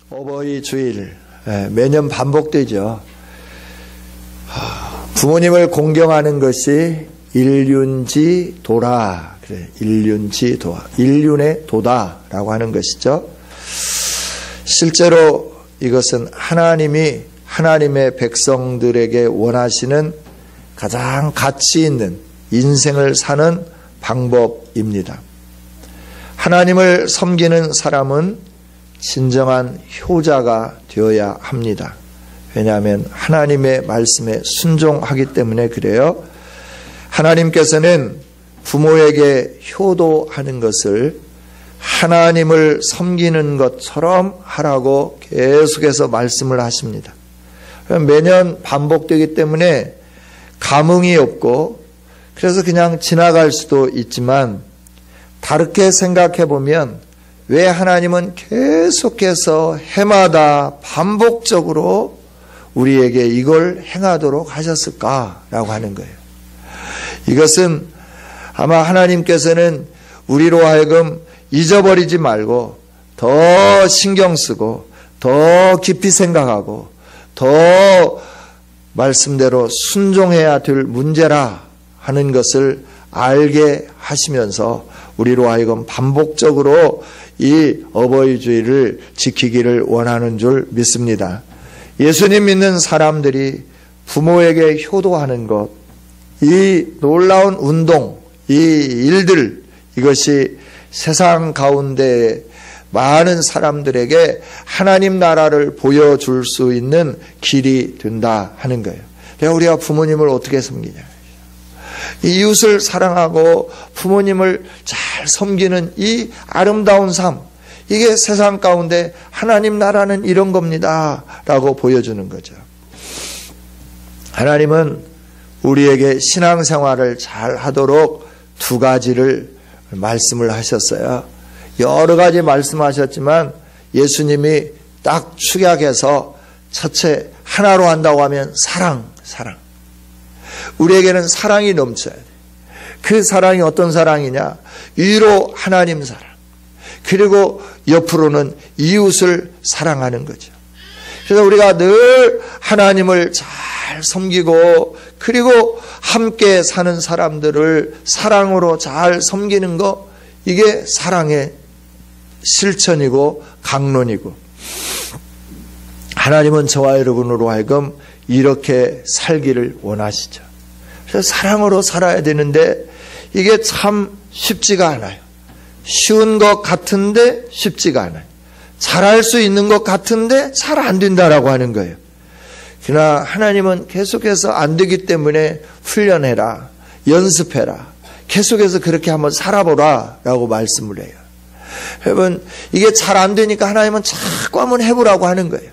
어버이 주일 매년 반복되죠. 부모님을 공경하는 것이 일륜지도라. 그래, 일륜지도, 일륜의 도다라고 하는 것이죠. 실제로 이것은 하나님이 하나님의 백성들에게 원하시는 가장 가치 있는 인생을 사는 방법입니다. 하나님을 섬기는 사람은 진정한 효자가 되어야 합니다. 왜냐하면 하나님의 말씀에 순종하기 때문에 그래요. 하나님께서는 부모에게 효도하는 것을 하나님을 섬기는 것처럼 하라고 계속해서 말씀을 하십니다. 매년 반복되기 때문에 감흥이 없고 그래서 그냥 지나갈 수도 있지만 다르게 생각해 보면 왜 하나님은 계속해서 해마다 반복적으로 우리에게 이걸 행하도록 하셨을까라고 하는 거예요. 이것은 아마 하나님께서는 우리로 하여금 잊어버리지 말고 더 신경 쓰고 더 깊이 생각하고 더 말씀대로 순종해야 될 문제라 하는 것을 알게 하시면서 우리로 하여금 반복적으로 이 어버이 주일을 지키기를 원하는 줄 믿습니다. 예수님 믿는 사람들이 부모에게 효도하는 것, 이 놀라운 운동, 이 일들, 이것이 세상 가운데 많은 사람들에게 하나님 나라를 보여줄 수 있는 길이 된다 하는 거예요. 그래서 우리가 부모님을 어떻게 섬기냐. 이웃을 사랑하고 부모님을 잘 섬기는 이 아름다운 삶, 이게 세상 가운데 하나님 나라는 이런 겁니다 라고 보여주는 거죠. 하나님은 우리에게 신앙생활을 잘 하도록 두 가지를 말씀을 하셨어요. 여러 가지 말씀하셨지만 예수님이 딱 축약해서 첫째 하나로 한다고 하면 사랑. 우리에게는 사랑이 넘쳐야 돼. 그 사랑이 어떤 사랑이냐? 위로 하나님 사랑, 그리고 옆으로는 이웃을 사랑하는 거죠. 그래서 우리가 늘 하나님을 잘 섬기고 그리고 함께 사는 사람들을 사랑으로 잘 섬기는 거, 이게 사랑의 실천이고 강론이고, 하나님은 저와 여러분으로 하여금 이렇게 살기를 원하시죠. 그래서 사랑으로 살아야 되는데 이게 참 쉽지가 않아요. 쉬운 것 같은데 쉽지가 않아요. 잘할 수 있는 것 같은데 잘 안 된다라고 하는 거예요. 그러나 하나님은 계속해서 안 되기 때문에 훈련해라, 연습해라, 계속해서 그렇게 한번 살아보라 라고 말씀을 해요. 여러분, 이게 잘 안 되니까 하나님은 자꾸 한번 해보라고 하는 거예요.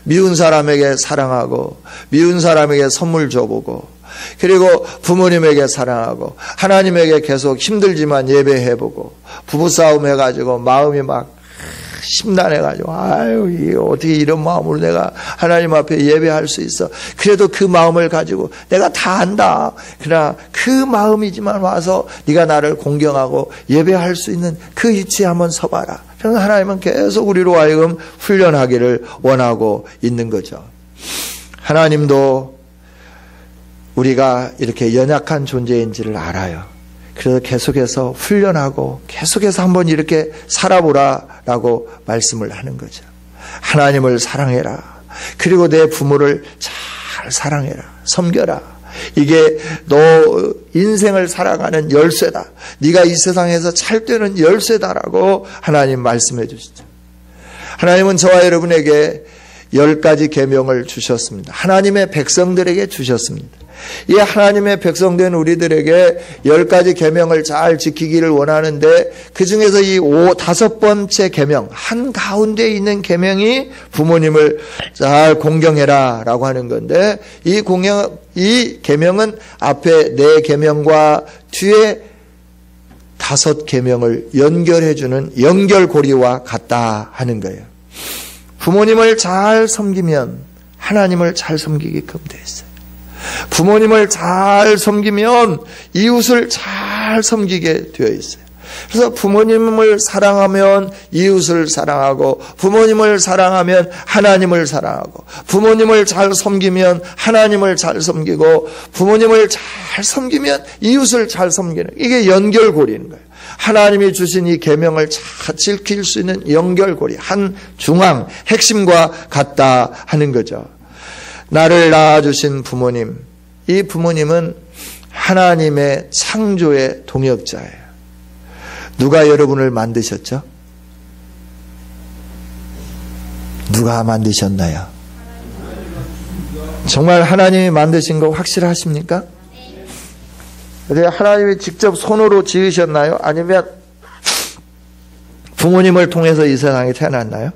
미운 사람에게 사랑하고 미운 사람에게 선물 줘보고 그리고 부모님에게 사랑하고 하나님에게 계속 힘들지만 예배해보고 부부싸움 해가지고 마음이 막 심란해가지고 아유, 이게 어떻게 이런 마음으로 내가 하나님 앞에 예배할 수 있어. 그래도 그 마음을 가지고 내가 다 안다. 그러나 그 마음이지만 와서 네가 나를 공경하고 예배할 수 있는 그 위치에 한번 서봐라. 그래서 하나님은 계속 우리로 하여금 훈련하기를 원하고 있는 거죠. 하나님도 우리가 이렇게 연약한 존재인지를 알아요. 그래서 계속해서 훈련하고 계속해서 한번 이렇게 살아보라라고 말씀을 하는 거죠. 하나님을 사랑해라. 그리고 내 부모를 잘 사랑해라. 섬겨라. 이게 너 인생을 살아가는 열쇠다. 네가 이 세상에서 찰되는 열쇠다라고 하나님 말씀해 주시죠. 하나님은 저와 여러분에게 10가지 계명을 주셨습니다. 하나님의 백성들에게 주셨습니다. 이 하나님의 백성된 우리들에게 10가지 계명을 잘 지키기를 원하는데 그 중에서 이 5번째 계명, 한가운데 있는 계명이 부모님을 잘 공경해라 라고 하는 건데, 이 계명은 앞에 4계명과 뒤에 5계명을 연결해주는 연결고리와 같다 하는 거예요. 부모님을 잘 섬기면 하나님을 잘 섬기게끔 되어 있어요. 부모님을 잘 섬기면 이웃을 잘 섬기게 되어 있어요. 그래서 부모님을 사랑하면 이웃을 사랑하고, 부모님을 사랑하면 하나님을 사랑하고, 부모님을 잘 섬기면 하나님을 잘 섬기고, 부모님을 잘 섬기면 이웃을 잘 섬기는, 이게 연결고리인 거예요. 하나님이 주신 이 계명을 잘 지킬 수 있는 연결고리, 한 중앙, 핵심과 같다 하는 거죠. 나를 낳아주신 부모님, 이 부모님은 하나님의 창조의 동역자예요. 누가 여러분을 만드셨죠? 누가 만드셨나요? 정말 하나님이 만드신 거 확실하십니까? 하나님이 직접 손으로 지으셨나요? 아니면 부모님을 통해서 이 세상에 태어났나요?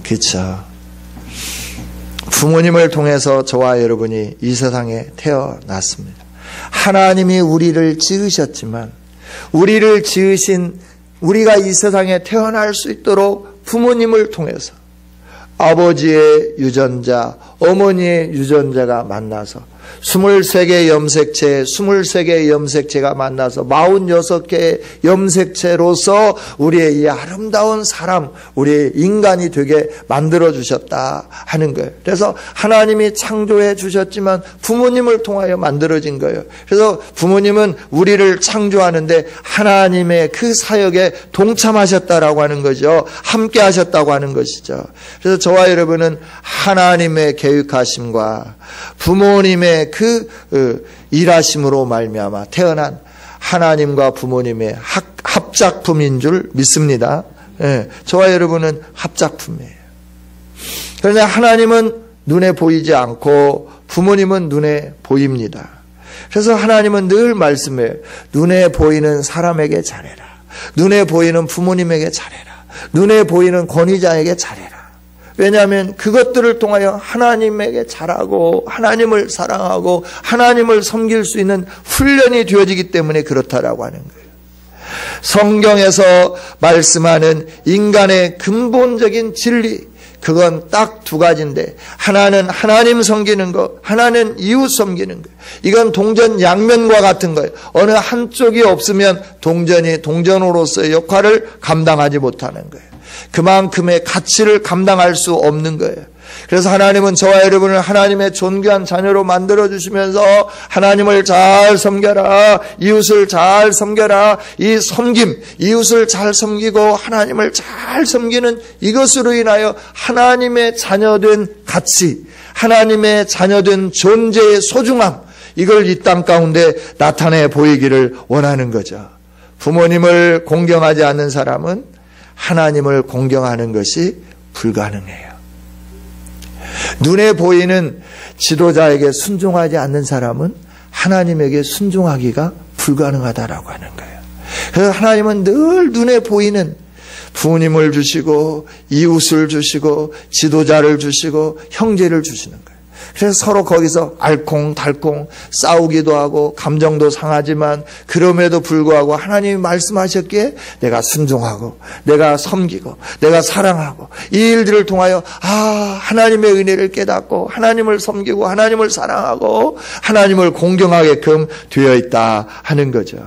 그렇죠. 부모님을 통해서 저와 여러분이 이 세상에 태어났습니다. 하나님이 우리를 지으셨지만, 우리를 지으신, 우리가 이 세상에 태어날 수 있도록 부모님을 통해서 아버지의 유전자, 어머니의 유전자가 만나서 23개의 염색체가 만나서 46개의 염색체로서 우리의 이 아름다운 사람, 우리의 인간이 되게 만들어주셨다 하는 거예요. 그래서 하나님이 창조해 주셨지만 부모님을 통하여 만들어진 거예요. 그래서 부모님은 우리를 창조하는데 하나님의 그 사역에 동참하셨다라고 하는 거죠. 함께 하셨다고 하는 것이죠. 그래서 저와 여러분은 하나님의 계획하심과 부모님의 그 일하심으로 말미암아 태어난 하나님과 부모님의 합작품인 줄 믿습니다. 예, 저와 여러분은 합작품이에요. 그런데 하나님은 눈에 보이지 않고 부모님은 눈에 보입니다. 그래서 하나님은 늘 말씀해요. 눈에 보이는 사람에게 잘해라. 눈에 보이는 부모님에게 잘해라. 눈에 보이는 권위자에게 잘해라. 왜냐하면 그것들을 통하여 하나님에게 잘하고 하나님을 사랑하고 하나님을 섬길 수 있는 훈련이 되어지기 때문에 그렇다라고 하는 거예요. 성경에서 말씀하는 인간의 근본적인 진리, 그건 딱 두 가지인데, 하나는 하나님 섬기는 것, 하나는 이웃 섬기는 것. 이건 동전 양면과 같은 거예요. 어느 한쪽이 없으면 동전으로서의 역할을 감당하지 못하는 거예요. 그만큼의 가치를 감당할 수 없는 거예요. 그래서 하나님은 저와 여러분을 하나님의 존귀한 자녀로 만들어주시면서 하나님을 잘 섬겨라, 이웃을 잘 섬겨라, 이 섬김, 이웃을 잘 섬기고 하나님을 잘 섬기는 이것으로 인하여 하나님의 자녀된 가치, 하나님의 자녀된 존재의 소중함, 이걸 이 땅 가운데 나타내 보이기를 원하는 거죠. 부모님을 공경하지 않는 사람은 하나님을 공경하는 것이 불가능해요. 눈에 보이는 지도자에게 순종하지 않는 사람은 하나님에게 순종하기가 불가능하다라고 하는 거예요. 그래서 하나님은 늘 눈에 보이는 부모님을 주시고 이웃을 주시고 지도자를 주시고 형제를 주시는 거예요. 그래서 서로 거기서 알콩달콩 싸우기도 하고 감정도 상하지만 그럼에도 불구하고 하나님이 말씀하셨기에 내가 순종하고 내가 섬기고 내가 사랑하고 이 일들을 통하여 하나님의 은혜를 깨닫고 하나님을 섬기고 하나님을 사랑하고 하나님을 공경하게끔 되어 있다 하는 거죠.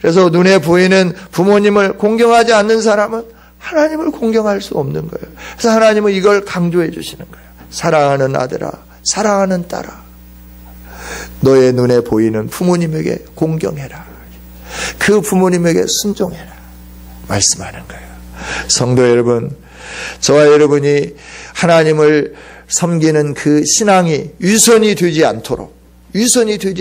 그래서 눈에 보이는 부모님을 공경하지 않는 사람은 하나님을 공경할 수 없는 거예요. 그래서 하나님은 이걸 강조해 주시는 거예요. 사랑하는 아들아, 사랑하는 딸아, 너의 눈에 보이는 부모님에게 공경해라. 그 부모님에게 순종해라. 말씀하는 거예요. 성도 여러분, 저와 여러분이 하나님을 섬기는 그 신앙이 위선이 되지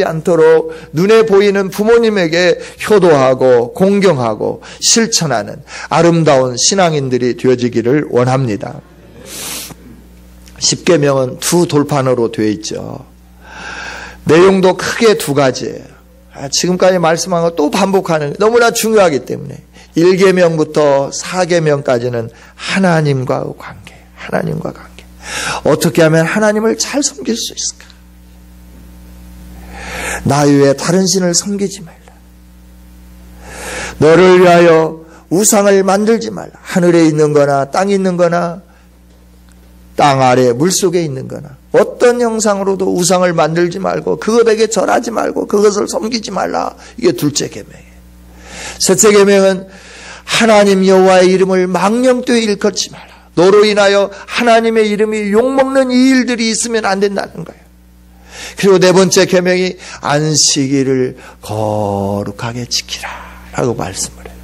않도록 눈에 보이는 부모님에게 효도하고 공경하고 실천하는 아름다운 신앙인들이 되어지기를 원합니다. 십계명은 두 돌판으로 되어 있죠. 내용도 크게 두 가지예요. 지금까지 말씀한 거 또 반복하는, 너무나 중요하기 때문에 1계명부터 4계명까지는 하나님과 관계. 어떻게 하면 하나님을 잘 섬길 수 있을까? 나 외에 다른 신을 섬기지 말라. 너를 위하여 우상을 만들지 말라. 하늘에 있는 거나 땅에 있는 거나 땅 아래 물속에 있는 거나 어떤 형상으로도 우상을 만들지 말고 그것에게 절하지 말고 그것을 섬기지 말라. 이게 둘째 계명이에요. 셋째 계명은 하나님 여호와의 이름을 망령되이 일컫지 마라. 너로 인하여 하나님의 이름이 욕먹는 이 일들이 있으면 안 된다는 거예요. 그리고 네 번째 계명이 안식일을 거룩하게 지키라 라고 말씀을 해요.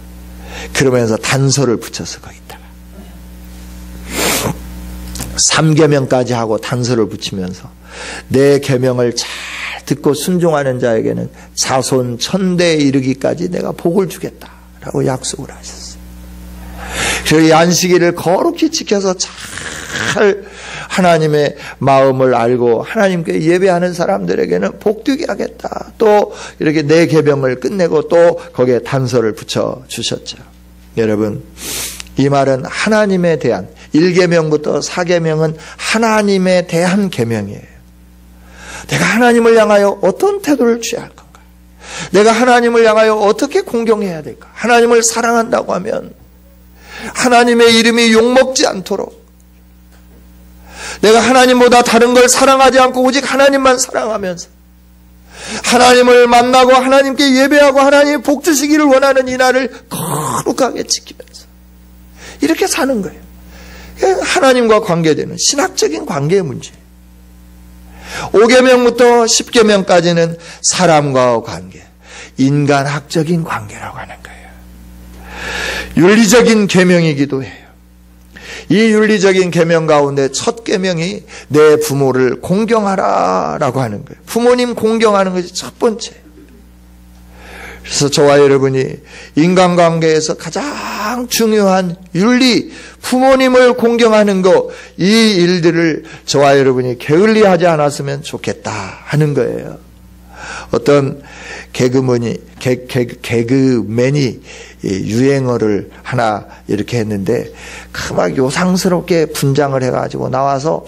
그러면서 단서를 붙여서 거기다가 3계명까지 하고 단서를 붙이면서 내 계명을 잘 듣고 순종하는 자에게는 자손 천대에 이르기까지 내가 복을 주겠다라고 약속을 하셨어요. 그래서 이 안식일을 거룩히 지켜서 잘 하나님의 마음을 알고 하나님께 예배하는 사람들에게는 복되게 하겠다. 또 이렇게 내 계명을 끝내고 또 거기에 단서를 붙여 주셨죠. 여러분, 이 말은 하나님에 대한 1계명부터 4계명은 하나님에 대한 계명이에요. 내가 하나님을 향하여 어떤 태도를 취해야 할 건가? 내가 하나님을 향하여 어떻게 공경해야 될까? 하나님을 사랑한다고 하면 하나님의 이름이 욕먹지 않도록 내가 하나님보다 다른 걸 사랑하지 않고 오직 하나님만 사랑하면서 하나님을 만나고 하나님께 예배하고 하나님의 복 주시기를 원하는 이 날을 거룩하게 지키면서 이렇게 사는 거예요. 하나님과 관계되는 신학적인 관계의 문제. 5계명부터 10계명까지는 사람과의 관계, 인간학적인 관계라고 하는 거예요. 윤리적인 계명이기도 해요. 이 윤리적인 계명 가운데 첫 계명이 내 부모를 공경하라라고 하는 거예요. 부모님 공경하는 것이 첫 번째. 그래서 저와 여러분이 인간관계에서 가장 중요한 윤리, 부모님을 공경하는 것, 이 일들을 저와 여러분이 게을리하지 않았으면 좋겠다 하는 거예요. 어떤 개그맨이 유행어를 하나 이렇게 했는데 막 요상스럽게 분장을 해가지고 나와서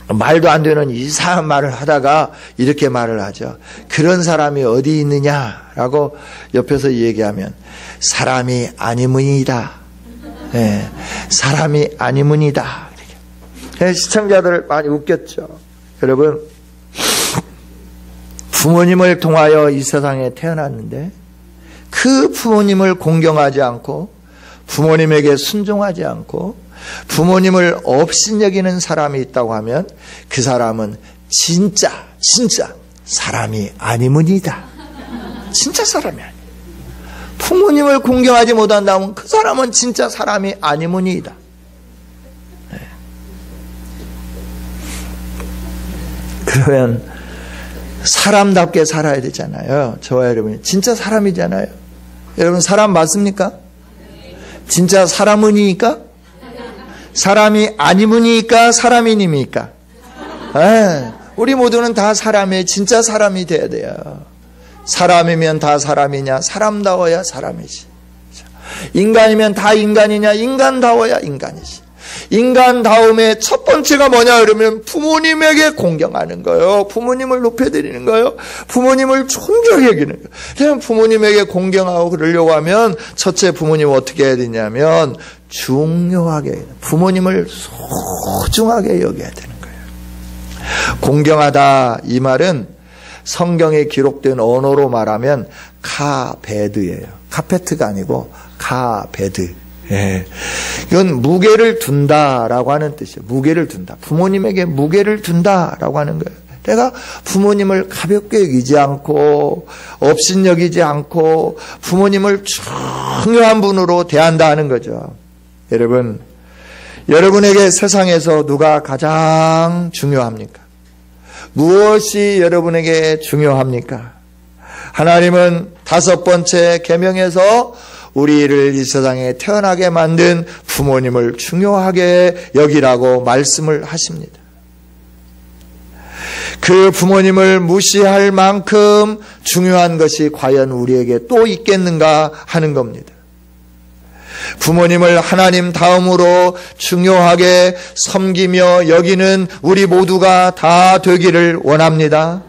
말도 안 되는 이상한 말을 하다가 이렇게 말을 하죠. 그런 사람이 어디 있느냐라고 옆에서 얘기하면 사람이 아니문이다. 네, 사람이 아니문이다. 시청자들 많이 웃겼죠. 여러분, 부모님을 통하여 이 세상에 태어났는데 그 부모님을 공경하지 않고 부모님에게 순종하지 않고 부모님을 업신여기는 사람이 있다고 하면 그 사람은 진짜 사람이 아니문이다. 진짜 사람이 아니에요. 부모님을 공경하지 못한다면 그 사람은 진짜 사람이 아니문이다. 네. 그러면 사람답게 살아야 되잖아요. 저와 여러분이 진짜 사람이잖아요. 여러분 사람 맞습니까? 진짜 사람은이니까? 사람이 아니문이니까 사람이니까? 우리 모두는 다 사람의 진짜 사람이 돼야 돼요. 사람이면 다 사람이냐? 사람다워야 사람이지. 인간이면 다 인간이냐? 인간다워야 인간이지. 인간다움의 첫 번째가 뭐냐 그러면 부모님에게 공경하는 거예요. 부모님을 높여드리는 거예요. 부모님을 존경히 여기는 거예요. 부모님에게 공경하고 그러려고 하면 첫째 부모님 어떻게 해야 되냐면 중요하게 부모님을 소중하게 여겨야 되는 거예요. 공경하다 이 말은 성경에 기록된 언어로 말하면 카베드예요. 카페트가 아니고 카베드. 예. 이건 무게를 둔다라고 하는 뜻이에요. 무게를 둔다. 부모님에게 무게를 둔다라고 하는 거예요. 내가 부모님을 가볍게 여기지 않고 업신여기지 않고 부모님을 중요한 분으로 대한다 하는 거죠. 여러분, 여러분에게 세상에서 누가 가장 중요합니까? 무엇이 여러분에게 중요합니까? 하나님은 5번째 계명에서 우리를 이 세상에 태어나게 만든 부모님을 중요하게 여기라고 말씀을 하십니다. 그 부모님을 무시할 만큼 중요한 것이 과연 우리에게 또 있겠는가 하는 겁니다. 부모님을 하나님 다음으로 중요하게 섬기며 여기는 우리 모두가 다 되기를 원합니다.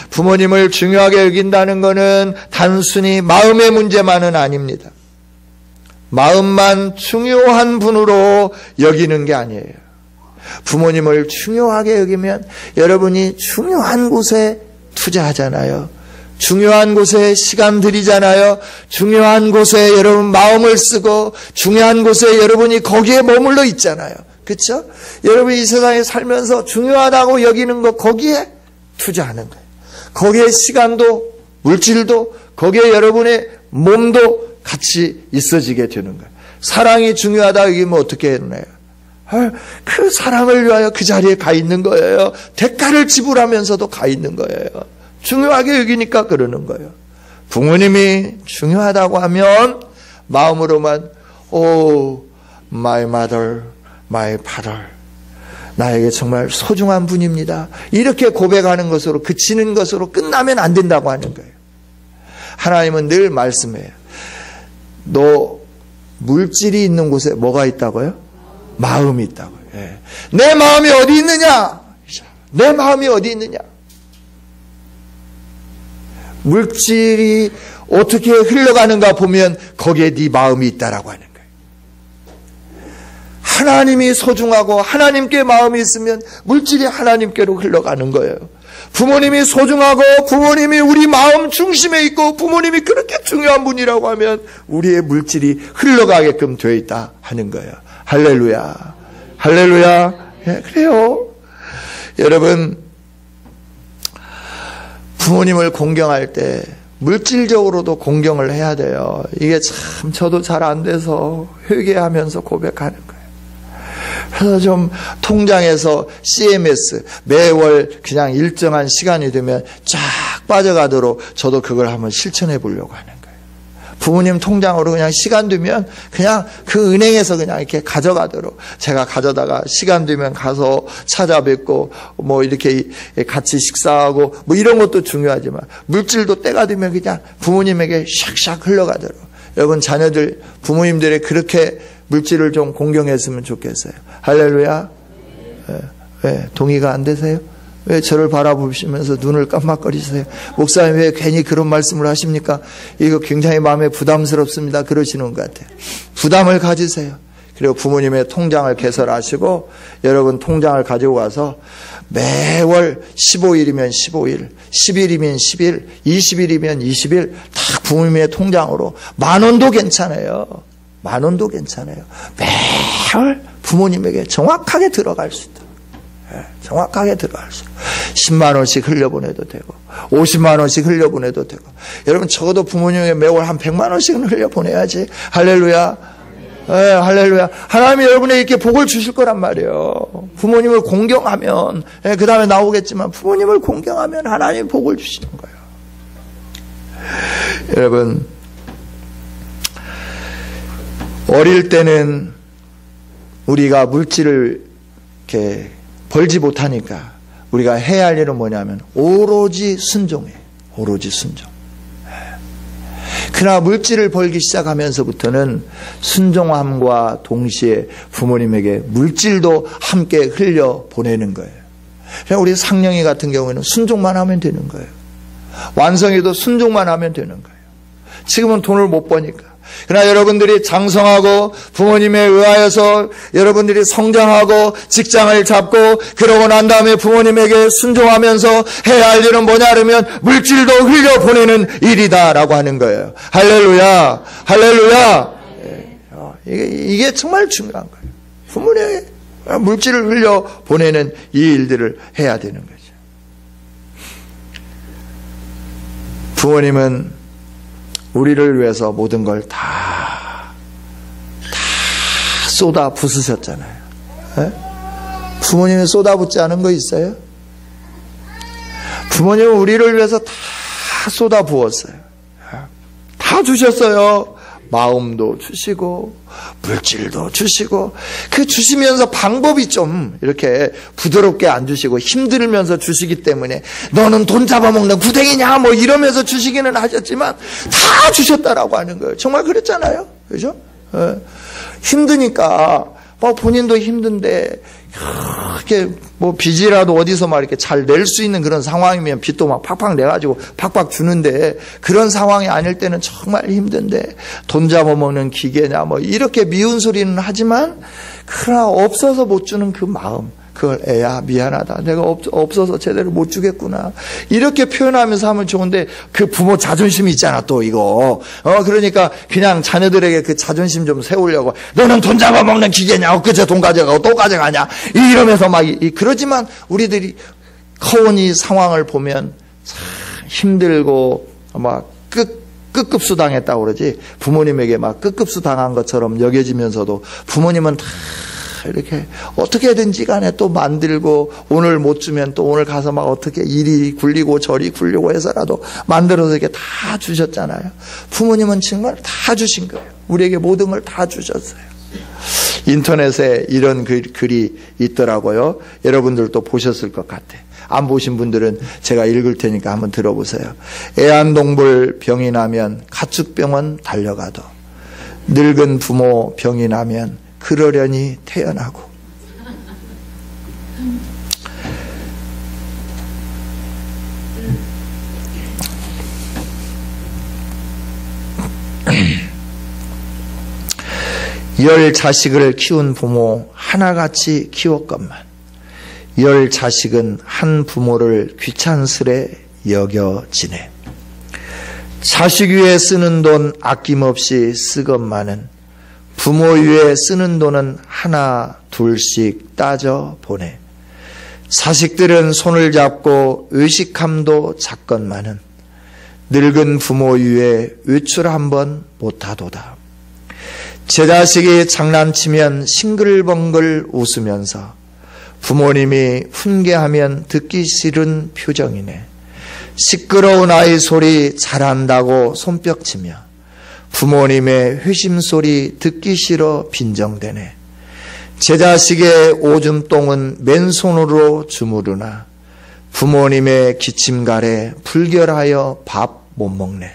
부모님을 중요하게 여긴다는 것은 단순히 마음의 문제만은 아닙니다. 마음만 중요한 분으로 여기는 게 아니에요. 부모님을 중요하게 여기면 여러분이 중요한 곳에 투자하잖아요. 중요한 곳에 시간 들이잖아요. 중요한 곳에 여러분 마음을 쓰고 중요한 곳에 여러분이 거기에 머물러 있잖아요. 그렇죠? 여러분이 이 세상에 살면서 중요하다고 여기는 거 거기에 투자하는 거예요. 거기에 시간도 물질도 거기에 여러분의 몸도 같이 있어지게 되는 거예요. 사랑이 중요하다 여기면 어떻게 했나요? 그 사랑을 위하여 그 자리에 가 있는 거예요. 대가를 지불하면서도 가 있는 거예요. 중요하게 여기니까 그러는 거예요. 부모님이 중요하다고 하면 마음으로만 my mother, my father, 나에게 정말 소중한 분입니다. 이렇게 고백하는 것으로 그치는 것으로 끝나면 안 된다고 하는 거예요. 하나님은 늘 말씀해요. 너 물질이 있는 곳에 뭐가 있다고요? 마음이 있다고요. 예. 내 마음이 어디 있느냐? 내 마음이 어디 있느냐? 물질이 어떻게 흘러가는가 보면 거기에 네 마음이 있다라고 하는 거예요. 하나님이 소중하고 하나님께 마음이 있으면 물질이 하나님께로 흘러가는 거예요. 부모님이 소중하고 부모님이 우리 마음 중심에 있고 부모님이 그렇게 중요한 분이라고 하면 우리의 물질이 흘러가게끔 되어 있다 하는 거예요. 할렐루야. 할렐루야. 예, 그래요. 여러분, 부모님을 공경할 때 물질적으로도 공경을 해야 돼요. 이게 참 저도 잘 안 돼서 회개하면서 고백하는 거예요. 그래서 좀 통장에서 CMS 매월 그냥 일정한 시간이 되면 쫙 빠져가도록 저도 그걸 한번 실천해 보려고 하는 거예요. 부모님 통장으로 그냥 시간 되면 그냥 그 은행에서 그냥 이렇게 가져가도록 제가 가져다가 시간 되면 가서 찾아뵙고 뭐 이렇게 같이 식사하고 뭐 이런 것도 중요하지만 물질도 때가 되면 그냥 부모님에게 샥샥 흘러가도록 여러분 자녀들 부모님들이 그렇게 물질을 좀 공경했으면 좋겠어요. 할렐루야. 왜 동의가 안 되세요? 왜 저를 바라보시면서 눈을 깜빡거리세요? 목사님 왜 괜히 그런 말씀을 하십니까? 이거 굉장히 마음에 부담스럽습니다. 그러시는 것 같아요. 부담을 가지세요. 그리고 부모님의 통장을 개설하시고 여러분 통장을 가지고 가서 매월 15일이면 15일, 10일이면 10일, 20일이면 20일 다 부모님의 통장으로 10,000원도 괜찮아요. 10,000원도 괜찮아요. 매월 부모님에게 정확하게 들어갈 수 있다. 정확하게 들어갈 수 있고 10만 원씩 흘려보내도 되고 50만 원씩 흘려보내도 되고 여러분 적어도 부모님에게 매월 한 100만 원씩은 흘려보내야지. 할렐루야. 네, 할렐루야. 하나님이 여러분에게 이렇게 복을 주실 거란 말이에요. 부모님을 공경하면 그 다음에 나오겠지만 부모님을 공경하면 하나님이 복을 주시는 거예요. 여러분 어릴 때는 우리가 물질을 이렇게 벌지 못하니까 우리가 해야 할 일은 뭐냐면 오로지 순종이에요. 오로지 순종. 그러나 물질을 벌기 시작하면서부터는 순종함과 동시에 부모님에게 물질도 함께 흘려보내는 거예요. 그냥 우리 상령이 같은 경우에는 순종만 하면 되는 거예요. 완성이도 순종만 하면 되는 거예요. 지금은 돈을 못 버니까. 그러나 여러분들이 장성하고 부모님에 의하여서 여러분들이 성장하고 직장을 잡고 그러고 난 다음에 부모님에게 순종하면서 해야 할 일은 뭐냐 그러면 물질도 흘려보내는 일이다라고 하는 거예요. 할렐루야. 할렐루야. 이게 정말 중요한 거예요. 부모님에게 물질을 흘려보내는 이 일들을 해야 되는 거죠. 부모님은 우리를 위해서 모든 걸 다 쏟아 부으셨잖아요. 네? 부모님이 쏟아붓지 않은 거 있어요? 부모님은 우리를 위해서 다 쏟아 부었어요. 다 주셨어요. 마음도 주시고 물질도 주시고 그 주시면서 방법이 좀 이렇게 부드럽게 안 주시고 힘들면서 주시기 때문에 너는 돈 잡아먹는 구덩이냐 뭐 이러면서 주시기는 하셨지만 다 주셨다라고 하는 거예요. 정말 그랬잖아요. 그죠? 힘드니까 본인도 힘든데 이렇게 뭐 빚이라도 어디서 막 이렇게 잘 낼 수 있는 그런 상황이면 빚도 막 팍팍 내가지고 팍팍 주는데 그런 상황이 아닐 때는 정말 힘든데 돈 잡아먹는 기계냐 뭐 이렇게 미운 소리는 하지만 그러나 없어서 못 주는 그 마음 그걸 애야 미안하다. 내가 없어서 제대로 못 주겠구나. 이렇게 표현하면서 하면 좋은데 그 부모 자존심이 있잖아 또 이거. 그러니까 그냥 자녀들에게 그 자존심 좀 세우려고 너는 돈 잡아먹는 기계냐. 엊그제 돈 가져가고 또 가져가냐. 이러면서 막 그러지만 우리들이 커온 이 상황을 보면 참 힘들고 막 끝급수 당했다고 그러지. 부모님에게 막 끝급수 당한 것처럼 여겨지면서도 부모님은 다 이렇게 어떻게든지 간에 또 만들고 오늘 못 주면 또 오늘 가서 막 어떻게 이리 굴리고 저리 굴리고 해서라도 만들어서 이렇게 다 주셨잖아요. 부모님은 정말 다 주신 거예요. 우리에게 모든 걸 다 주셨어요. 인터넷에 이런 글이 있더라고요. 여러분들도 보셨을 것 같아요. 안 보신 분들은 제가 읽을 테니까 한번 들어보세요. 애완동물 병이 나면 가축병원 달려가도 늙은 부모 병이 나면 그러려니 태어나고 열 자식을 키운 부모 하나같이 키웠건만 열 자식은 한 부모를 귀찮스레 여겨지네. 자식 위에 쓰는 돈 아낌없이 쓰건만은 부모 위에 쓰는 돈은 하나 둘씩 따져 보내. 자식들은 손을 잡고 의식함도 작건만은 늙은 부모 위에 외출 한번 못하도다. 제 자식이 장난치면 싱글벙글 웃으면서 부모님이 훈계하면 듣기 싫은 표정이네. 시끄러운 아이 소리 잘한다고 손뼉치며 부모님의 회심 소리 듣기 싫어 빈정대네. 제 자식의 오줌똥은 맨손으로 주무르나 부모님의 기침갈에 불결하여 밥 못 먹네.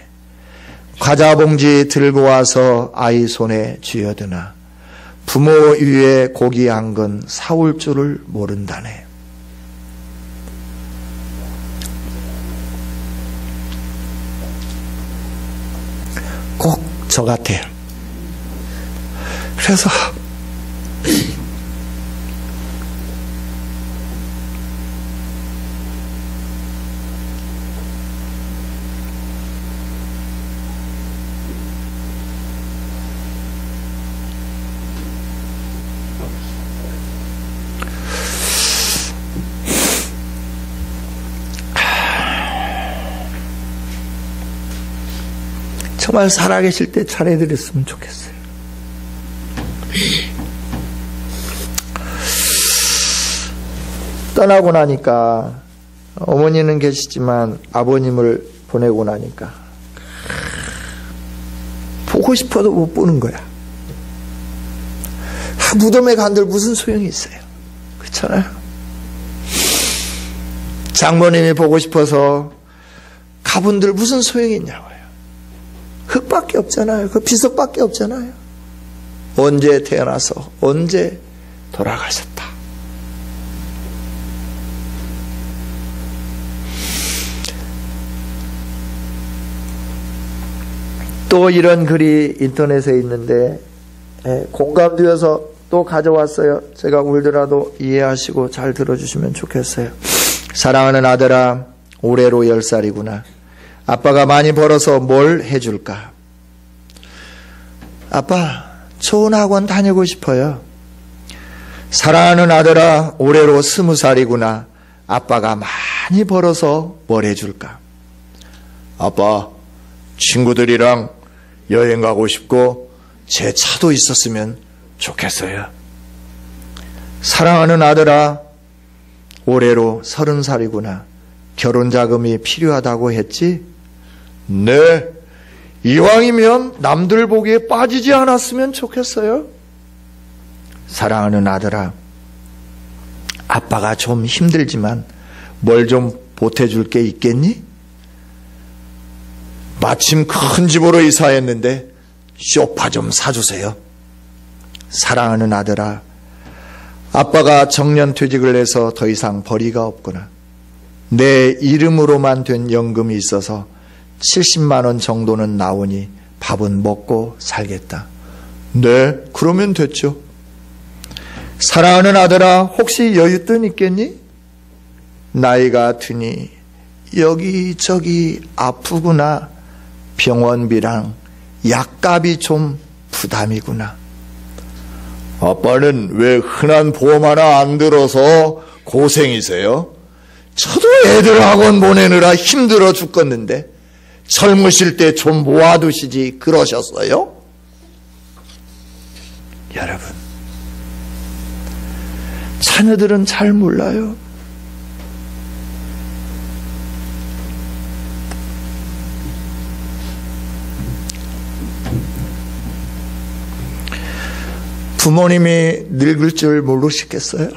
과자 봉지 들고 와서 아이 손에 쥐어드나 부모 위에 고기 한 건 사올 줄을 모른다네. 꼭 저 같아요. 그래서 정말 살아계실 때 잘해드렸으면 좋겠어요. 떠나고 나니까 어머니는 계시지만 아버님을 보내고 나니까 보고 싶어도 못 보는 거야. 무덤에 간들 무슨 소용이 있어요. 그렇잖아요. 장모님이 보고 싶어서 가분들 무슨 소용이 있냐고요. 흙밖에 없잖아요. 그 비석밖에 없잖아요. 언제 태어나서 언제 돌아가셨다. 또 이런 글이 인터넷에 있는데 공감되어서 또 가져왔어요. 제가 울더라도 이해하시고 잘 들어주시면 좋겠어요. 사랑하는 아들아, 올해로 10살이구나. 아빠가 많이 벌어서 뭘 해줄까? 아빠, 좋은 학원 다니고 싶어요. 사랑하는 아들아, 올해로 20살이구나. 아빠가 많이 벌어서 뭘 해줄까? 아빠, 친구들이랑 여행 가고 싶고 제 차도 있었으면 좋겠어요. 사랑하는 아들아, 올해로 30살이구나. 결혼 자금이 필요하다고 했지? 네, 이왕이면 남들 보기에 빠지지 않았으면 좋겠어요. 사랑하는 아들아, 아빠가 좀 힘들지만 뭘 좀 보태줄 게 있겠니? 마침 큰 집으로 이사했는데 소파 좀 사주세요. 사랑하는 아들아, 아빠가 정년퇴직을 해서 더 이상 벌이가 없구나. 내 이름으로만 된 연금이 있어서 70만 원 정도는 나오니 밥은 먹고 살겠다. 네, 그러면 됐죠. 사랑하는 아들아, 혹시 여윳돈 있겠니? 나이가 드니 여기저기 아프구나. 병원비랑 약값이 좀 부담이구나. 아빠는 왜 흔한 보험 하나 안 들어서 고생이세요? 저도 애들 학원 보내느라 힘들어 죽겠는데 젊으실 때 좀 모아두시지 그러셨어요? 여러분, 자녀들은 잘 몰라요. 부모님이 늙을 줄 모르시겠어요?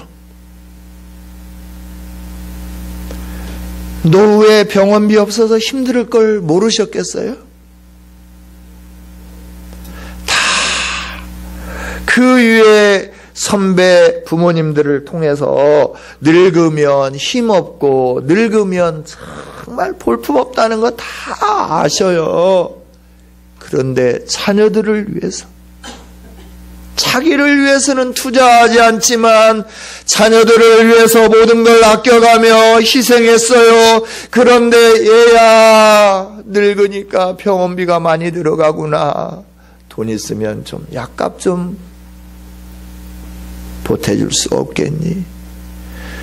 노후에 병원비 없어서 힘들 걸 모르셨겠어요? 다 그 위에 선배 부모님들을 통해서 늙으면 힘없고 늙으면 정말 볼품없다는 거 다 아셔요. 그런데 자녀들을 위해서, 자기를 위해서는 투자하지 않지만 자녀들을 위해서 모든 걸 아껴가며 희생했어요. 그런데 얘야 늙으니까 병원비가 많이 들어가구나. 돈 있으면 좀 약값 좀 보태줄 수 없겠니?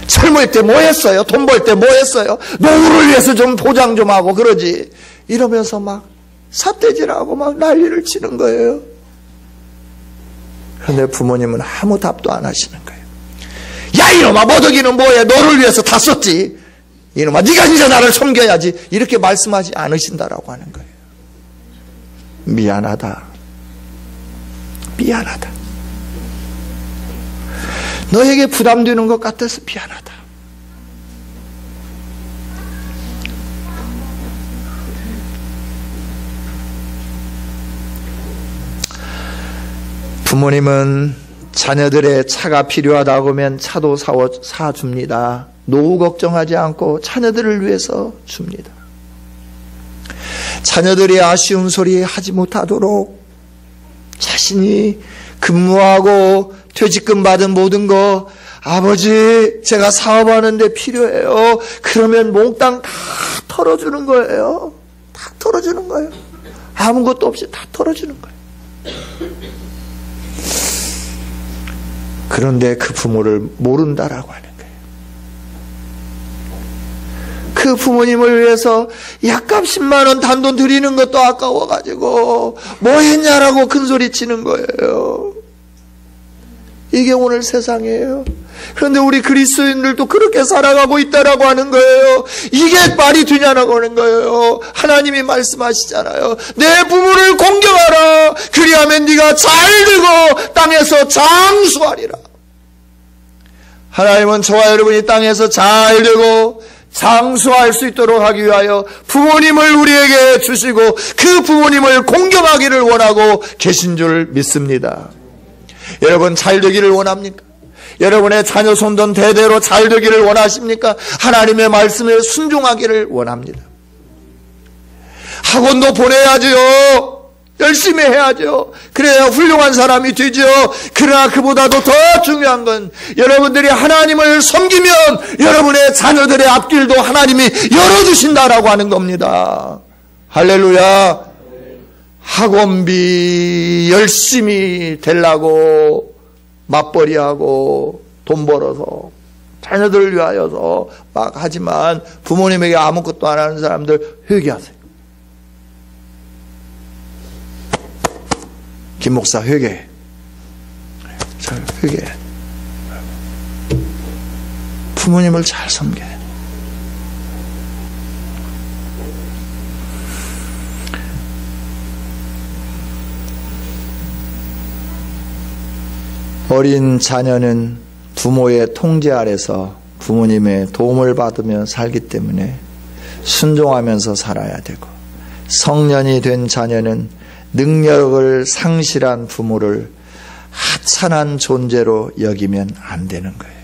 젊을 때 뭐 했어요? 돈 벌 때 뭐 했어요? 노후를 위해서 좀 보장 좀 하고 그러지. 이러면서 막 삿대질하고 막 난리를 치는 거예요. 그런데 부모님은 아무 답도 안 하시는 거예요. 야 이놈아, 모더기는 뭐해? 너를 위해서 다 썼지. 이놈아, 네가 이제 나를 섬겨야지. 이렇게 말씀하지 않으신다라고 하는 거예요. 미안하다. 미안하다. 너에게 부담되는 것 같아서 미안하다. 부모님은 자녀들의 차가 필요하다고 하면 차도 사줍니다. 노후 걱정하지 않고 자녀들을 위해서 줍니다. 자녀들이 아쉬운 소리 하지 못하도록 자신이 근무하고 퇴직금 받은 모든 거, 아버지 제가 사업하는데 필요해요. 그러면 몽땅 다 털어주는 거예요. 다 털어주는 거예요. 아무것도 없이 다 털어주는 거예요. 그런데 그 부모를 모른다라고 하는 거예요. 그 부모님을 위해서 약값 10만 원 단돈 드리는 것도 아까워가지고 뭐 했냐라고 큰소리 치는 거예요. 이게 오늘 세상이에요. 그런데 우리 그리스도인들도 그렇게 살아가고 있다라고 하는 거예요. 이게 말이 되냐라고 하는 거예요. 하나님이 말씀하시잖아요. 내 부모를 공경하라. 그리하면 네가 잘 되고 땅에서 장수하리라. 하나님은 저와 여러분이 땅에서 잘 되고 장수할 수 있도록 하기 위하여 부모님을 우리에게 주시고 그 부모님을 공경하기를 원하고 계신 줄 믿습니다. 여러분 잘 되기를 원합니까? 여러분의 자녀 손던 대대로 잘 되기를 원하십니까? 하나님의 말씀에 순종하기를 원합니다. 학원도 보내야죠. 열심히 해야죠. 그래야 훌륭한 사람이 되죠. 그러나 그보다도 더 중요한 건 여러분들이 하나님을 섬기면 여러분의 자녀들의 앞길도 하나님이 열어주신다라고 하는 겁니다. 할렐루야. 학원비 열심히 되려고 맞벌이하고 돈 벌어서 자녀들을 위하여서 막 하지만 부모님에게 아무것도 안 하는 사람들 회개하세요. 김 목사 회개해. 잘 회개해. 부모님을 잘 섬겨. 어린 자녀는 부모의 통제 아래서 부모님의 도움을 받으며 살기 때문에 순종하면서 살아야 되고, 성년이 된 자녀는 능력을 상실한 부모를 하찮은 존재로 여기면 안 되는 거예요.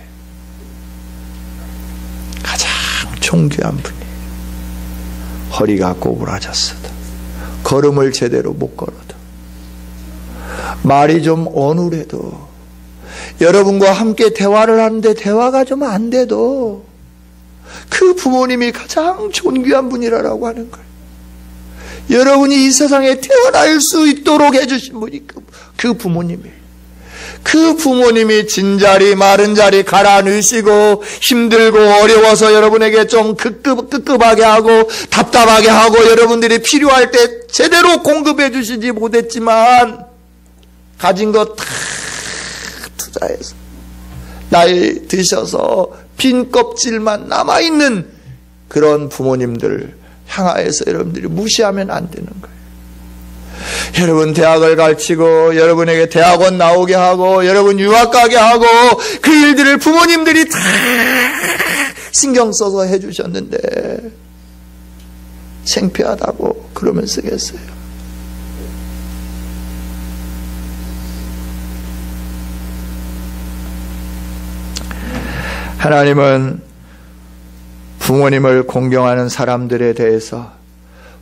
가장 존귀한 분이 허리가 꼬부라졌어도, 걸음을 제대로 못 걸어도, 말이 좀 어눌해도 여러분과 함께 대화를 하는데 대화가 좀 안 돼도 그 부모님이 가장 존귀한 분이라고 하는 거예요. 여러분이 이 세상에 태어날 수 있도록 해주신 분이 그 부모님이에요. 그 부모님이 진자리 마른 자리 갈아 넣으시고 힘들고 어려워서 여러분에게 좀 급급하게 하고 답답하게 하고 여러분들이 필요할 때 제대로 공급해 주시지 못했지만 가진 거 다 투자해서 나이 드셔서 빈 껍질만 남아있는 그런 부모님들 향하여서 여러분들이 무시하면 안 되는 거예요. 여러분 대학을 가르치고 여러분에게 대학원 나오게 하고 여러분 유학 가게 하고 그 일들을 부모님들이 다 신경 써서 해주셨는데 창피하다고 그러면 쓰겠어요. 하나님은 부모님을 공경하는 사람들에 대해서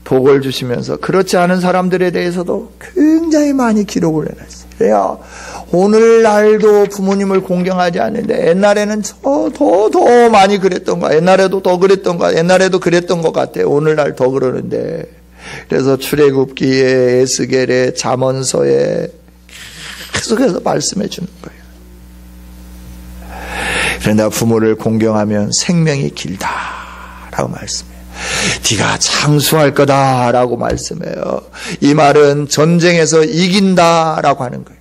복을 주시면서 그렇지 않은 사람들에 대해서도 굉장히 많이 기록을 해놨어요. 그래야 오늘날도 부모님을 공경하지 않는데 옛날에는 더 많이 그랬던 거야. 옛날에도 더 그랬던 거야. 옛날에도 그랬던 것 같아요. 오늘날 더 그러는데. 그래서 출애굽기에 에스겔에 잠언서에 계속해서 말씀해 주는 거예요. 그러나 부모를 공경하면 생명이 길다라고 말씀해요. 네가 장수할 거다라고 말씀해요. 이 말은 전쟁에서 이긴다라고 하는 거예요.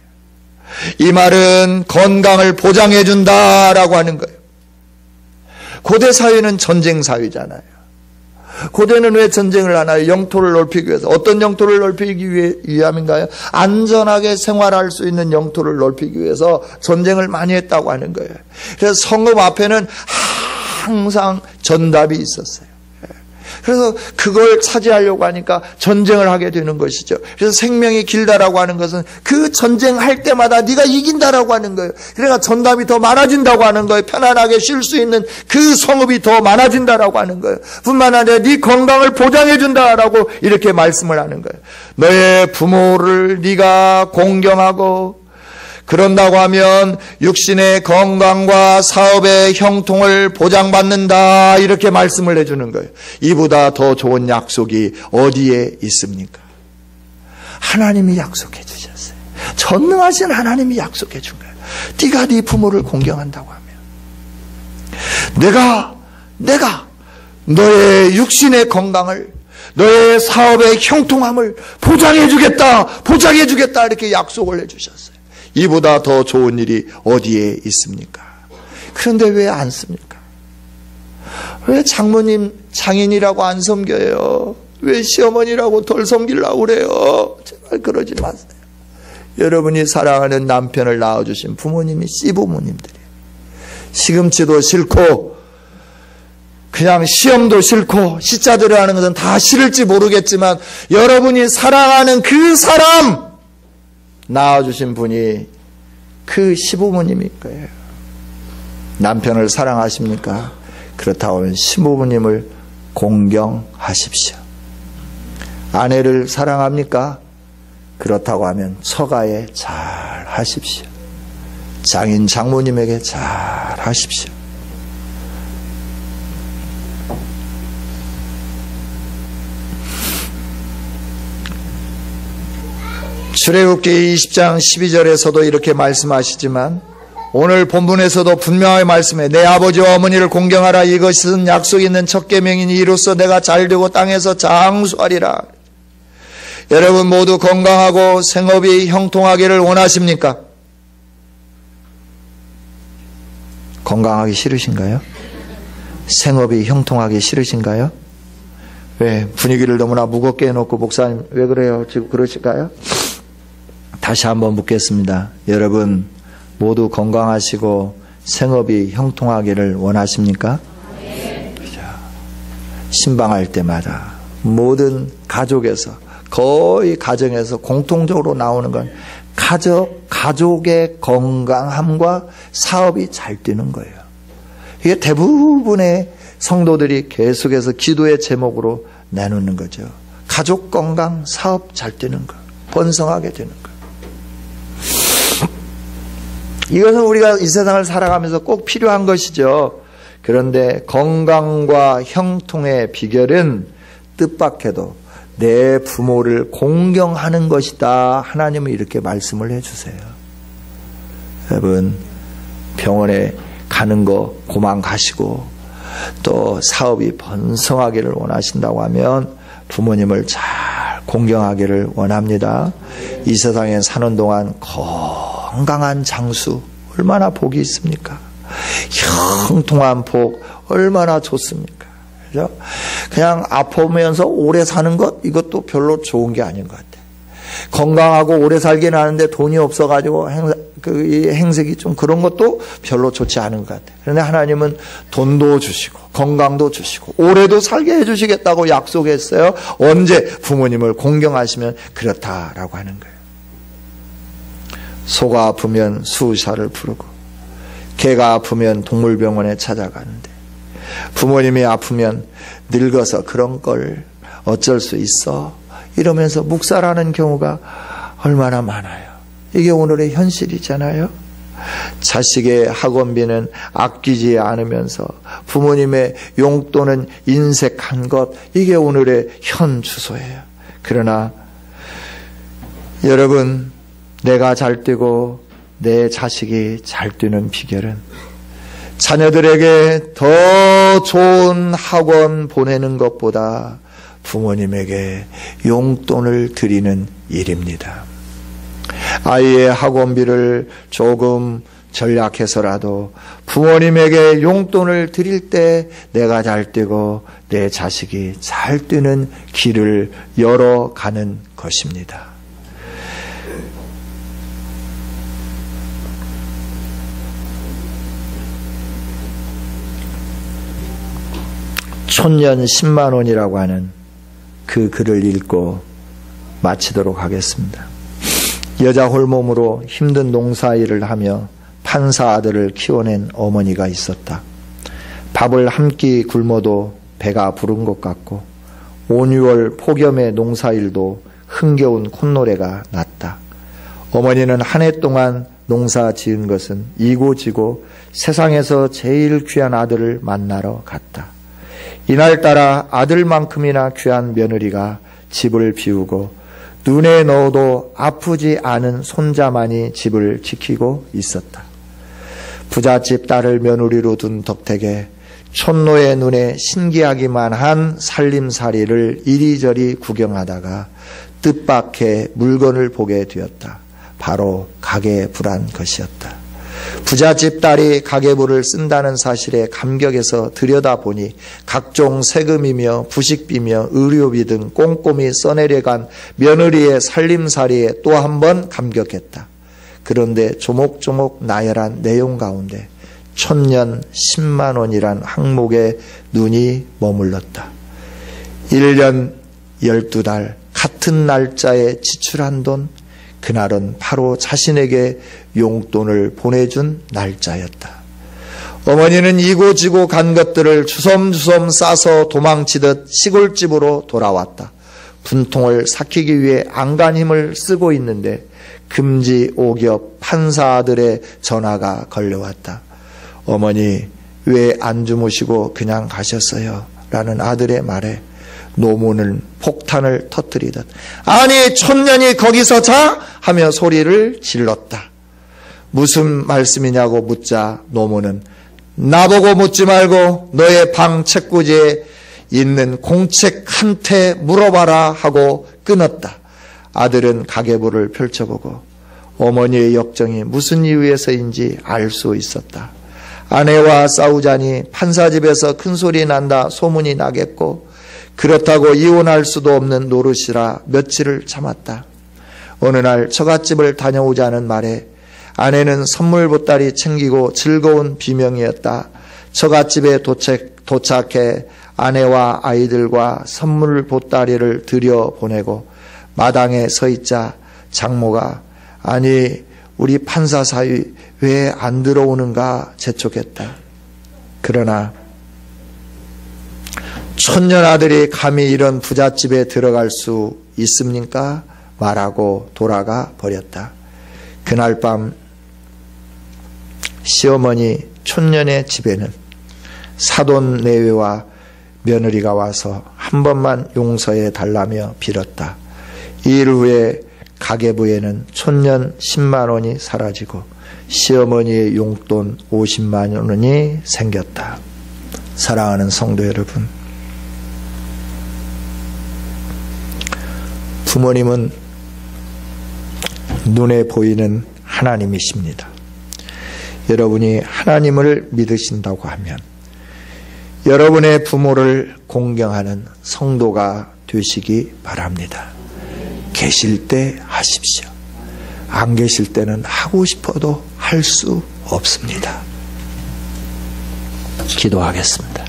이 말은 건강을 보장해 준다라고 하는 거예요. 고대 사회는 전쟁 사회잖아요. 고대는 왜 전쟁을 하나요? 영토를 넓히기 위해서. 어떤 영토를 넓히기 위함인가요? 안전하게 생활할 수 있는 영토를 넓히기 위해서 전쟁을 많이 했다고 하는 거예요. 그래서 성읍 앞에는 항상 전답이 있었어요. 그래서 그걸 차지하려고 하니까 전쟁을 하게 되는 것이죠. 그래서 생명이 길다라고 하는 것은 그 전쟁할 때마다 네가 이긴다라고 하는 거예요. 그러니까 전답이 더 많아진다고 하는 거예요. 편안하게 쉴 수 있는 그 성읍이 더 많아진다라고 하는 거예요. 뿐만 아니라 네 건강을 보장해 준다라고 이렇게 말씀을 하는 거예요. 너의 부모를 네가 공경하고 그런다고 하면 육신의 건강과 사업의 형통을 보장받는다 이렇게 말씀을 해주는 거예요. 이보다 더 좋은 약속이 어디에 있습니까? 하나님이 약속해 주셨어요. 전능하신 하나님이 약속해 준 거예요. 네가 네 부모를 공경한다고 하면 내가 너의 육신의 건강을 너의 사업의 형통함을 보장해 주겠다 이렇게 약속을 해 주셨어요. 이보다 더 좋은 일이 어디에 있습니까? 그런데 왜 안 씁니까? 왜 장모님 장인이라고 안 섬겨요? 왜 시어머니라고 덜 섬기려고 그래요? 제발 그러지 마세요. 여러분이 사랑하는 남편을 낳아주신 부모님이 씨부모님들이에요. 시금치도 싫고 그냥 시험도 싫고 시자들을 하는 것은 다 싫을지 모르겠지만 여러분이 사랑하는 그 사람 낳아주신 분이 그 시부모님일 거예요. 남편을 사랑하십니까? 그렇다고 하면 시부모님을 공경하십시오. 아내를 사랑합니까? 그렇다고 하면 처가에 잘 하십시오. 장인 장모님에게 잘 하십시오. 출애굽기 20장 12절에서도 이렇게 말씀하시지만 오늘 본문에서도 분명하게 말씀해 내 아버지와 어머니를 공경하라. 이것은 약속 있는 첫 계명이니 이로써 내가 잘되고 땅에서 장수하리라. 여러분 모두 건강하고 생업이 형통하기를 원하십니까? 건강하기 싫으신가요? 생업이 형통하기 싫으신가요? 왜 분위기를 너무나 무겁게 해놓고 목사님 왜 그래요? 지금 그러실까요? 다시 한번 묻겠습니다. 여러분 모두 건강하시고 생업이 형통하기를 원하십니까? 네. 신방할 때마다 모든 가족에서 거의 가정에서 공통적으로 나오는 건 가족의 건강함과 사업이 잘 되는 거예요. 이게 대부분의 성도들이 계속해서 기도의 제목으로 내놓는 거죠. 가족 건강, 사업 잘 되는 거, 번성하게 되는 거. 이것은 우리가 이 세상을 살아가면서 꼭 필요한 것이죠. 그런데 건강과 형통의 비결은 뜻밖에도 내 부모를 공경하는 것이다. 하나님은 이렇게 말씀을 해주세요. 여러분, 병원에 가는 거 고만 가시고 또 사업이 번성하기를 원하신다고 하면 부모님을 잘 공경하기를 원합니다. 이 세상에 사는 동안 건강한 장수 얼마나 복이 있습니까? 형통한 복 얼마나 좋습니까? 그죠? 그냥 아프면서 오래 사는 것, 이것도 별로 좋은 게 아닌 것 같아요. 건강하고 오래 살긴 하는데 돈이 없어가지고 이 행색이 좀 그런 것도 별로 좋지 않은 것 같아요. 그런데 하나님은 돈도 주시고 건강도 주시고 오래도 살게 해주시겠다고 약속했어요. 언제? 부모님을 공경하시면 그렇다라고 하는 거예요. 소가 아프면 수의사를 부르고 개가 아프면 동물병원에 찾아가는데 부모님이 아프면 늙어서 그런 걸 어쩔 수 있어 이러면서 묵살하는 경우가 얼마나 많아요. 이게 오늘의 현실이잖아요. 자식의 학원비는 아끼지 않으면서 부모님의 용돈은 인색한 것, 이게 오늘의 현 주소예요. 그러나 여러분, 내가 잘 뛰고 내 자식이 잘 뛰는 비결은 자녀들에게 더 좋은 학원 보내는 것보다 부모님에게 용돈을 드리는 일입니다. 아이의 학원비를 조금 절약해서라도 부모님에게 용돈을 드릴 때 내가 잘 뛰고 내 자식이 잘 뛰는 길을 열어가는 것입니다. 촌년 10만 원이라고 하는 그 글을 읽고 마치도록 하겠습니다. 여자 홀몸으로 힘든 농사일을 하며 판사 아들을 키워낸 어머니가 있었다. 밥을 한 끼 굶어도 배가 부른 것 같고 5, 6월 폭염의 농사일도 흥겨운 콧노래가 났다. 어머니는 한 해 동안 농사 지은 것은 이고지고 세상에서 제일 귀한 아들을 만나러 갔다. 이날따라 아들만큼이나 귀한 며느리가 집을 비우고 눈에 넣어도 아프지 않은 손자만이 집을 지키고 있었다. 부잣집 딸을 며느리로 둔 덕택에 촌노의 눈에 신기하기만 한 살림살이를 이리저리 구경하다가 뜻밖의 물건을 보게 되었다. 바로 가계부란 것이었다. 부잣집 딸이 가계부를 쓴다는 사실에 감격해서 들여다보니 각종 세금이며 부식비며 의료비 등 꼼꼼히 써내려간 며느리의 살림살이에 또 한 번 감격했다. 그런데 조목조목 나열한 내용 가운데 촌년 10만 원이란 항목에 눈이 머물렀다. 1년 12달 같은 날짜에 지출한 돈, 그날은 바로 자신에게 용돈을 보내준 날짜였다. 어머니는 이고지고 간 것들을 주섬주섬 싸서 도망치듯 시골집으로 돌아왔다. 분통을 삭히기 위해 안간 힘을 쓰고 있는데 금지 오겹 판사 아들의 전화가 걸려왔다. 어머니, 왜 안 주무시고 그냥 가셨어요? 라는 아들의 말에 노무는 폭탄을 터뜨리듯 아니 촌년이 거기서 자? 하며 소리를 질렀다. 무슨 말씀이냐고 묻자 노무는 나보고 묻지 말고 너의 방 책꽂이에 있는 공책 한 테 물어봐라 하고 끊었다. 아들은 가계부를 펼쳐보고 어머니의 역정이 무슨 이유에서인지 알 수 있었다. 아내와 싸우자니 판사집에서 큰소리 난다 소문이 나겠고 그렇다고 이혼할 수도 없는 노릇이라 며칠을 참았다. 어느 날 처갓집을 다녀오자는 말에 아내는 선물 보따리 챙기고 즐거운 비명이었다. 처갓집에 도착해 아내와 아이들과 선물 보따리를 들여보내고 마당에 서 있자 장모가 아니 우리 판사 사위 왜 안 들어오는가 재촉했다. 그러나 촌년 아들이 감히 이런 부잣집에 들어갈 수 있습니까? 말하고 돌아가 버렸다. 그날 밤 시어머니 촌년의 집에는 사돈 내외와 며느리가 와서 한 번만 용서해 달라며 빌었다. 일 후에 가계부에는 촌년 10만 원이 사라지고 시어머니의 용돈 50만 원이 생겼다. 사랑하는 성도 여러분, 부모님은 눈에 보이는 하나님이십니다. 여러분이 하나님을 믿으신다고 하면 여러분의 부모를 공경하는 성도가 되시기 바랍니다. 계실 때 하십시오. 안 계실 때는 하고 싶어도 할 수 없습니다. 기도하겠습니다.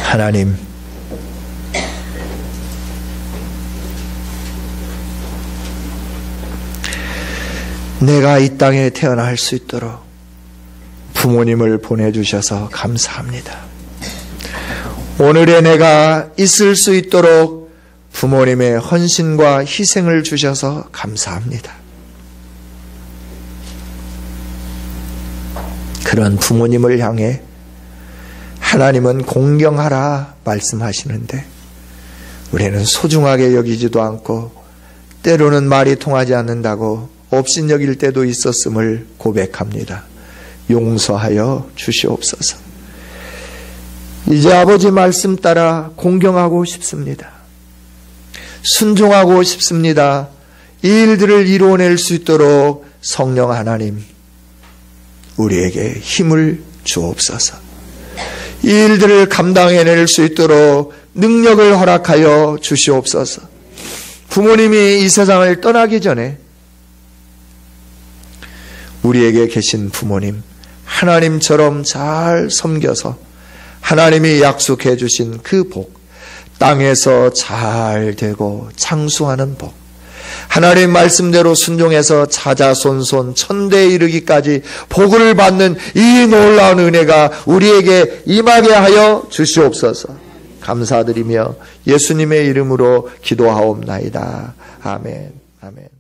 하나님, 내가 이 땅에 태어날 수 있도록 부모님을 보내주셔서 감사합니다. 오늘의 내가 있을 수 있도록 부모님의 헌신과 희생을 주셔서 감사합니다. 그런 부모님을 향해 하나님은 공경하라 말씀하시는데 우리는 소중하게 여기지도 않고 때로는 말이 통하지 않는다고 업신여길 때도 있었음을 고백합니다. 용서하여 주시옵소서. 이제 아버지 말씀 따라 공경하고 싶습니다. 순종하고 싶습니다. 이 일들을 이루어낼 수 있도록 성령 하나님, 우리에게 힘을 주옵소서. 이 일들을 감당해낼 수 있도록 능력을 허락하여 주시옵소서. 부모님이 이 세상을 떠나기 전에 우리에게 계신 부모님, 하나님처럼 잘 섬겨서 하나님이 약속해 주신 그 복, 땅에서 잘 되고 창수하는 복, 하나님 말씀대로 순종해서 자자손손 천대에 이르기까지 복을 받는 이 놀라운 은혜가 우리에게 임하게 하여 주시옵소서. 감사드리며 예수님의 이름으로 기도하옵나이다. 아멘. 아멘.